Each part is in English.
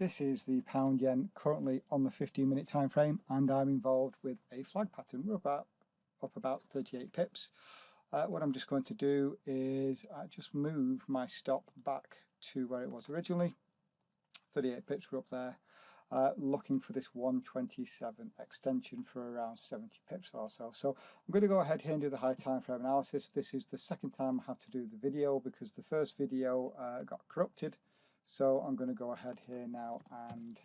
This is the pound yen currently on the 15-minute time frame, and I'm involved with a flag pattern. We're up about 38 pips. What I'm just going to do is just move my stop back to where it was originally. 38 pips, we're up there, looking for this 127 extension for around 70 pips or so. So I'm going to go ahead here and do the high time frame analysis. This is the second time I have to do the video because the first video got corrupted. So I'm going to go ahead here now and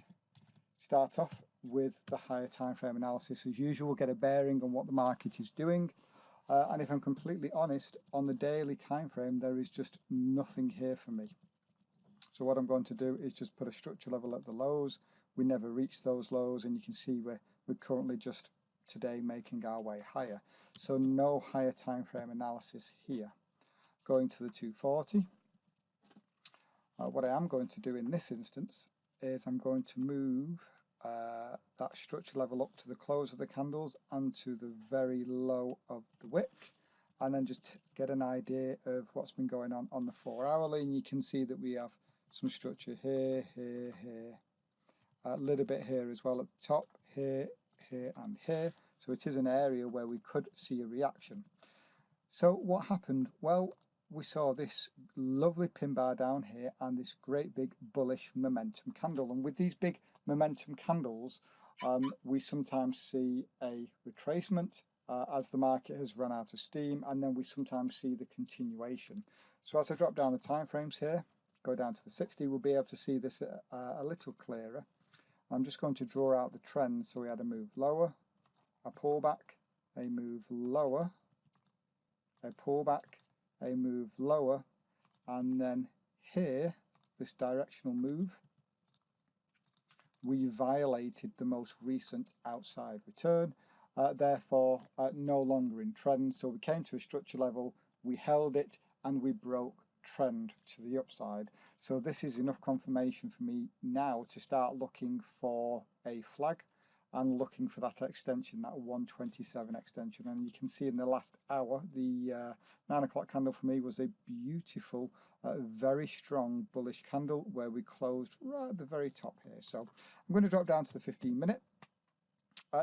start off with the higher time frame analysis. As usual, get a bearing on what the market is doing. And if I'm completely honest, on the daily time frame, there is just nothing here for me. So what I'm going to do is just put a structure level at the lows. We never reached those lows, and you can see we're currently just today making our way higher. So no higher time frame analysis here. Going to the 240. What I am going to do in this instance is I'm going to move that structure level up to the close of the candles and to the very low of the wick, and then just get an idea of what's been going on the 4 hourly. And you can see that we have some structure here, here, here, a little bit here as well at the top, here, here and here. So it is an area where we could see a reaction. So what happened? Well, we saw this lovely pin bar down here and this great big bullish momentum candle. And with these big momentum candles, we sometimes see a retracement as the market has run out of steam, and then we sometimes see the continuation. So as I drop down the time frames here, go down to the 60, we'll be able to see this a little clearer. I'm just going to draw out the trend. So we had a move lower, a pullback, a move lower, a pullback, a move lower, and then here, this directional move, we violated the most recent outside return, therefore no longer in trend. So we came to a structure level, we held it, and we broke trend to the upside. So this is enough confirmation for me now to start looking for a flag and looking for that extension, that 127 extension. And you can see in the last hour, the 9 o'clock candle for me was a beautiful, very strong bullish candle where we closed right at the very top here. So I'm going to drop down to the 15-minute.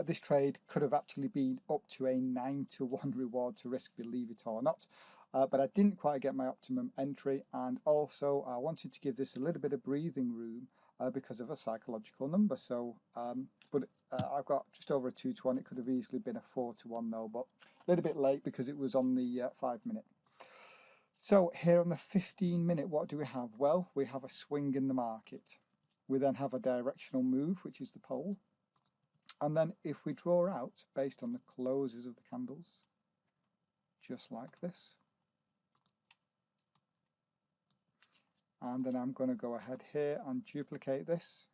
This trade could have actually been up to a 9-to-1 reward to risk, believe it or not. But I didn't quite get my optimum entry, and also I wanted to give this a little bit of breathing room because of a psychological number. So, I've got just over a 2-to-1. It could have easily been a 4-to-1 though, but a little bit late because it was on the 5-minute. So here on the 15-minute, what do we have? Well, we have a swing in the market. We then have a directional move, which is the pole. And then if we draw out based on the closes of the candles, just like this. And then I'm going to go ahead here and duplicate this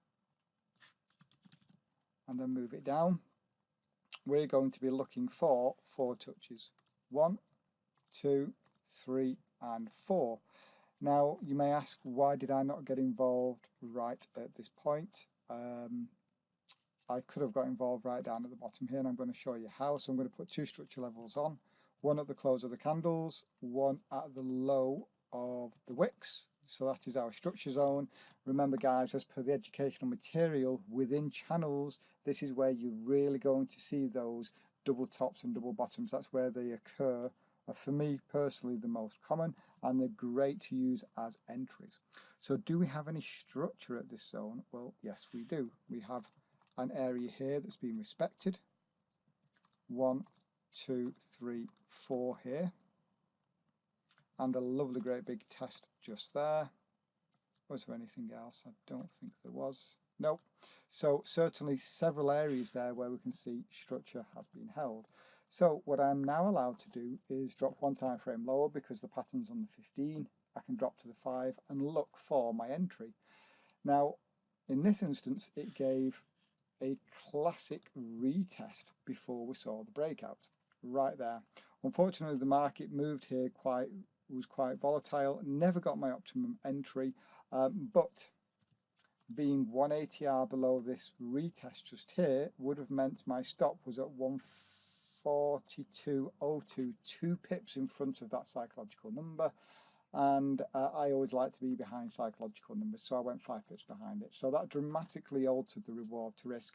and then move it down. We're going to be looking for 4 touches. 1, 2, 3 and 4. Now you may ask, why did I not get involved right at this point? I could have got involved right down at the bottom here, and I'm going to show you how. So I'm going to put 2 structure levels on, one at the close of the candles, one at the low of the wicks. So that is our structure zone. Remember guys, as per the educational material, within channels, this is where you're really going to see those double tops and double bottoms. That's where they occur. For me personally, the most common, and they're great to use as entries. So do we have any structure at this zone? Well, yes, we do. We have an area here that's been respected. 1, 2, 3, 4 here. And a lovely great big test just there. Was there anything else? I don't think there was. Nope. So certainly several areas there where we can see structure has been held. So what I'm now allowed to do is drop 1 time frame lower because the pattern's on the 15. I can drop to the 5 and look for my entry. Now in this instance it gave a classic retest before we saw the breakout right there. Unfortunately the market moved here was quite volatile, never got my optimum entry, but being 180R below this retest just here would have meant my stop was at 142.02, 2 pips in front of that psychological number. and I always like to be behind psychological numbers, so I went 5 pips behind it. So that dramatically altered the reward to risk.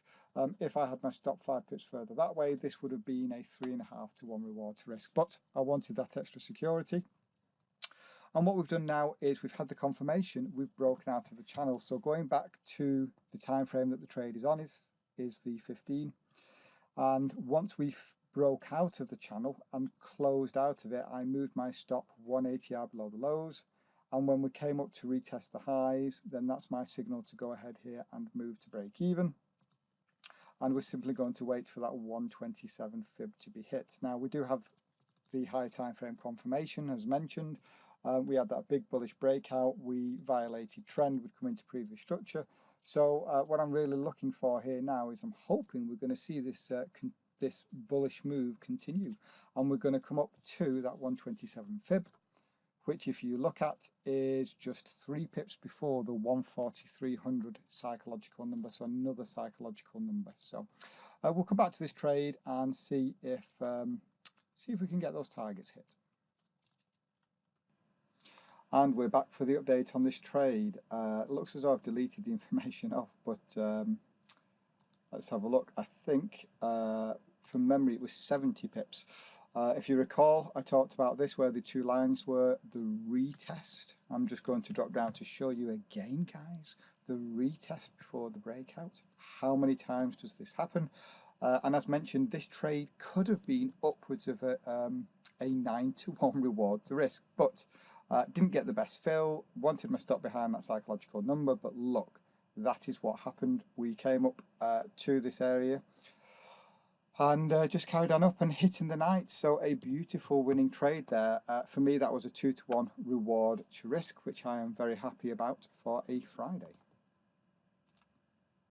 If I had my stop 5 pips further that way, this would have been a 3.5 to 1 reward to risk, but I wanted that extra security. And what we've done now is we've had the confirmation, we've broken out of the channel. So going back to the time frame that the trade is on is the 15. And once we broke out of the channel and closed out of it, I moved my stop 180 below the lows. And when we came up to retest the highs, then that's my signal to go ahead here and move to break even. And we're simply going to wait for that 127 fib to be hit. Now we do have the high time frame confirmation as mentioned. We had that big bullish breakout, we violated trend, would come into previous structure. So what I'm really looking for here now is I'm hoping we're going to see this this bullish move continue, and we're going to come up to that 127 fib, which if you look at is just 3 pips before the 14300 psychological number, so another psychological number. So we'll come back to this trade and see if we can get those targets hit. And we're back for the update on this trade. It looks as though I've deleted the information off, but let's have a look. I think from memory it was 70 pips. If you recall, I talked about this where the 2 lines were the retest. I'm just going to drop down to show you again, guys, the retest before the breakout. How many times does this happen? And as mentioned, this trade could have been upwards of a 9 to 1 reward to risk, but didn't get the best fill, wanted my stop behind that psychological number, but look, that is what happened. We came up to this area and just carried on up and hit in the night. So a beautiful winning trade there. For me, that was a 2 to 1 reward to risk, which I am very happy about for a Friday.